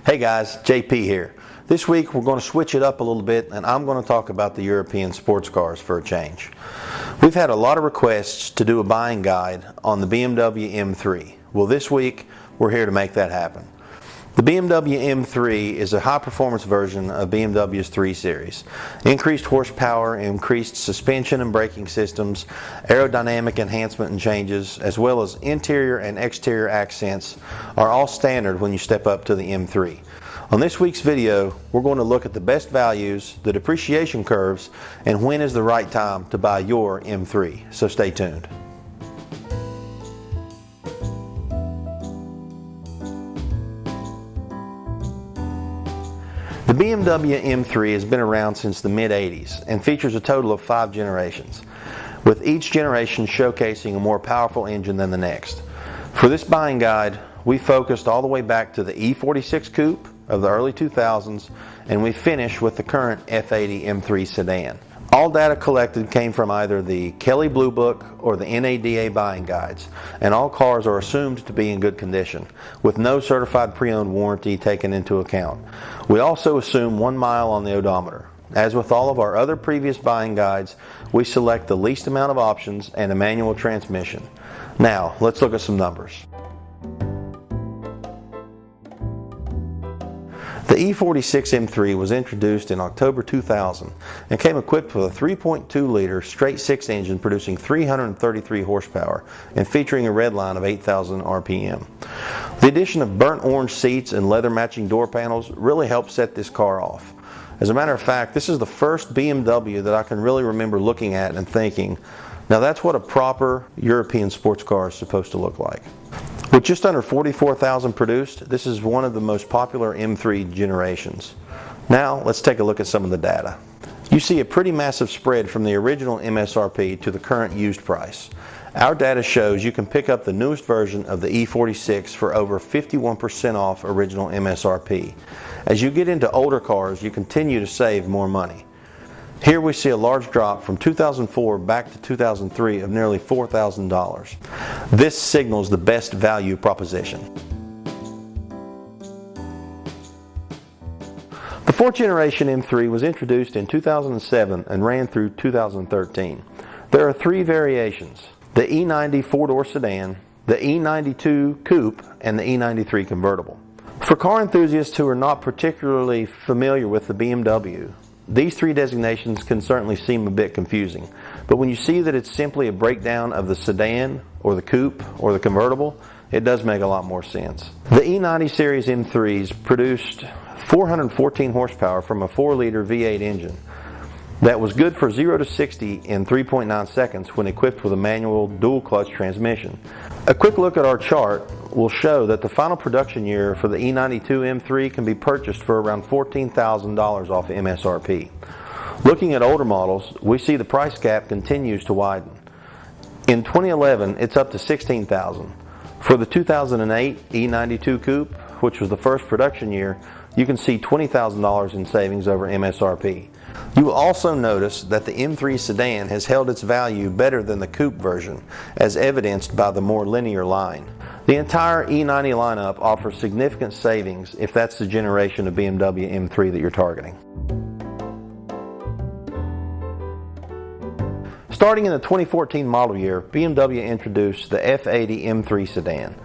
Hey guys, JP here. This week we're going to switch it up a little bit and I'm going to talk about the European sports cars for a change. We've had a lot of requests to do a buying guide on the BMW M3. Well, this week we're here to make that happen. The BMW M3 is a high-performance version of BMW's 3 Series. Increased horsepower, increased suspension and braking systems, aerodynamic enhancement and changes, as well as interior and exterior accents are all standard when you step up to the M3. On this week's video, we're going to look at the best values, the depreciation curves, and when is the right time to buy your M3. So stay tuned. The BMW M3 has been around since the mid-80s and features a total of 5 generations, with each generation showcasing a more powerful engine than the next. For this buying guide, we focused all the way back to the E46 Coupe of the early 2000s, and we finished with the current F80 M3 sedan. All data collected came from either the Kelley Blue Book or the NADA buying guides, and all cars are assumed to be in good condition, with no certified pre-owned warranty taken into account. We also assume 1 mile on the odometer. As with all of our other previous buying guides, we select the least amount of options and a manual transmission. Now, let's look at some numbers. The E46 M3 was introduced in October 2000 and came equipped with a 3.2-liter straight-six engine producing 333 horsepower and featuring a redline of 8,000 RPM. The addition of burnt orange seats and leather-matching door panels really helped set this car off. As a matter of fact, this is the first BMW that I can really remember looking at and thinking, now that's what a proper European sports car is supposed to look like. With just under 44,000 produced, this is one of the most popular M3 generations. Now, let's take a look at some of the data. You see a pretty massive spread from the original MSRP to the current used price. Our data shows you can pick up the newest version of the E46 for over 51% off original MSRP. As you get into older cars, you continue to save more money. Here we see a large drop from 2004 back to 2003 of nearly $4,000. This signals the best value proposition. The 4th generation M3 was introduced in 2007 and ran through 2013. There are 3 variations: the E90 4-door sedan, the E92 coupe, and the E93 convertible. For car enthusiasts who are not particularly familiar with the BMW, these 3 designations can certainly seem a bit confusing, but when you see that it's simply a breakdown of the sedan or the coupe or the convertible, it does make a lot more sense. The E90 series M3s produced 414 horsepower from a 4-liter V8 engine that was good for 0 to 60 in 3.9 seconds when equipped with a manual dual clutch transmission. A quick look at our chart will show that the final production year for the E92 M3 can be purchased for around $14,000 off MSRP. Looking at older models, we see the price gap continues to widen. In 2011, it's up to $16,000. For the 2008 E92 Coupe, which was the first production year, you can see $20,000 in savings over MSRP. You will also notice that the M3 sedan has held its value better than the coupe version, as evidenced by the more linear line. The entire E90 lineup offers significant savings if that's the generation of BMW M3 that you're targeting. Starting in the 2014 model year, BMW introduced the F80 M3 sedan.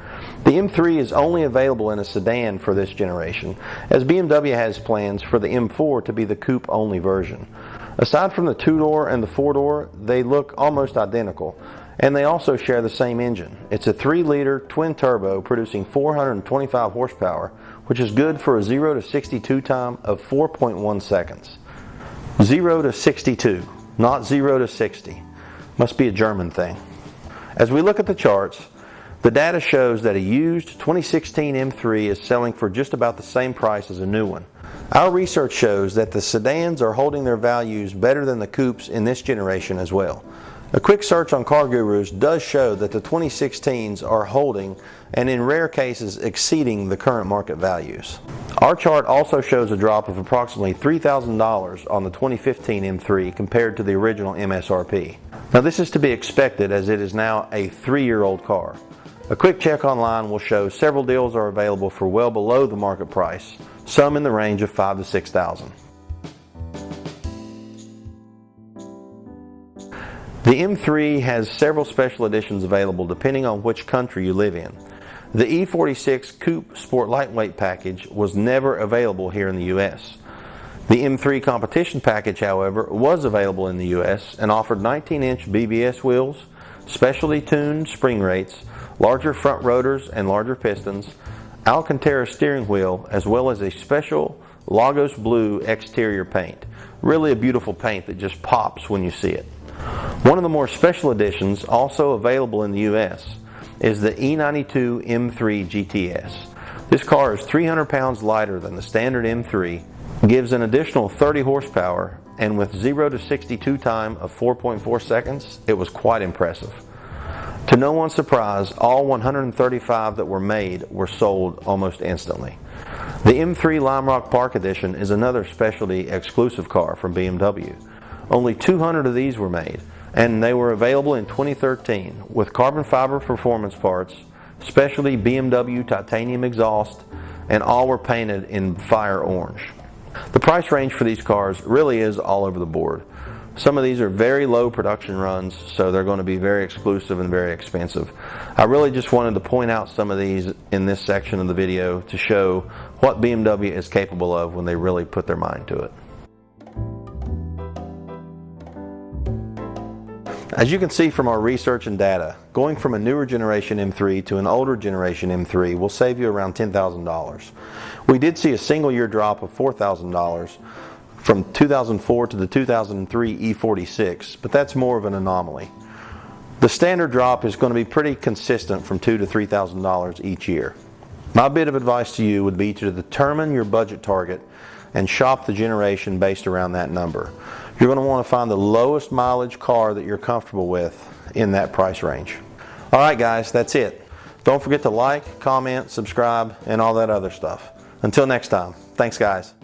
The M3 is only available in a sedan for this generation, as BMW has plans for the M4 to be the coupe-only version. Aside from the 2-door and the 4-door, they look almost identical, and they also share the same engine. It's a 3-liter twin-turbo producing 425 horsepower, which is good for a 0 to 62 time of 4.1 seconds. 0 to 62, not 0 to 60. Must be a German thing. As we look at the charts, the data shows that a used 2016 M3 is selling for just about the same price as a new one. Our research shows that the sedans are holding their values better than the coupes in this generation as well. A quick search on Car Gurus does show that the 2016s are holding and in rare cases exceeding the current market values. Our chart also shows a drop of approximately $3,000 on the 2015 M3 compared to the original MSRP. Now this is to be expected as it is now a 3-year-old car. A quick check online will show several deals are available for well below the market price, some in the range of $5,000 to $6,000. The M3 has several special editions available depending on which country you live in. The E46 Coupe Sport Lightweight package was never available here in the US. The M3 Competition package, however, was available in the US and offered 19-inch BBS wheels, specialty tuned spring rates, larger front rotors and larger pistons, Alcantara steering wheel, as well as a special Lagos blue exterior paint. Really a beautiful paint that just pops when you see it. One of the more special editions, also available in the US, is the E92 M3 GTS. This car is 300 pounds lighter than the standard M3, gives an additional 30 horsepower, and with 0 to 62 time of 4.4 seconds, it was quite impressive. To no one's surprise, all 135 that were made were sold almost instantly. The M3 Lime Rock Park Edition is another specialty exclusive car from BMW. Only 200 of these were made, and they were available in 2013 with carbon fiber performance parts, specialty BMW titanium exhaust, and all were painted in fire orange. The price range for these cars really is all over the board. Some of these are very low production runs, so they're going to be very exclusive and very expensive. I really just wanted to point out some of these in this section of the video to show what BMW is capable of when they really put their mind to it. As you can see from our research and data, going from a newer generation M3 to an older generation M3 will save you around $10,000. We did see a single year drop of $4,000 from 2004 to the 2003 E46, but that's more of an anomaly. The standard drop is going to be pretty consistent from $2,000 to $3,000 each year. My bit of advice to you would be to determine your budget target and shop the generation based around that number. You're going to want to find the lowest mileage car that you're comfortable with in that price range. Alright guys, that's it. Don't forget to like, comment, subscribe, and all that other stuff. Until next time, thanks guys.